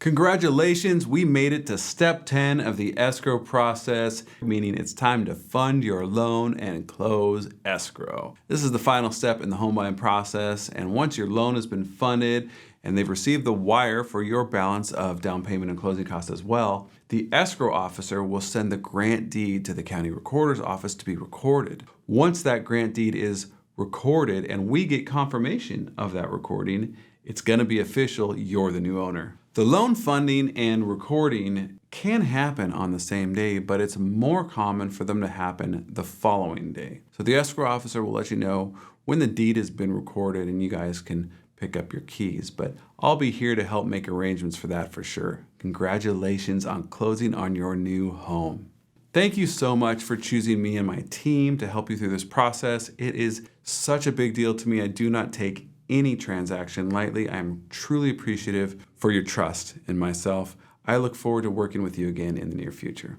Congratulations, we made it to step 10 of the escrow process, meaning it's time to fund your loan and close escrow. This is the final step in the home buying process, and once your loan has been funded and they've received the wire for your balance of down payment and closing costs as well, the escrow officer will send the grant deed to the county recorder's office to be recorded. Once that grant deed is recorded and we get confirmation of that recording, it's going to be official, you're the new owner. The loan funding and recording can happen on the same day, but it's more common for them to happen the following day. So the escrow officer will let you know when the deed has been recorded and you guys can pick up your keys, but I'll be here to help make arrangements for that for sure. Congratulations on closing on your new home. Thank you so much for choosing me and my team to help you through this process. It is such a big deal to me. I do not take any transaction lightly. I'm truly appreciative for your trust in myself. I look forward to working with you again in the near future.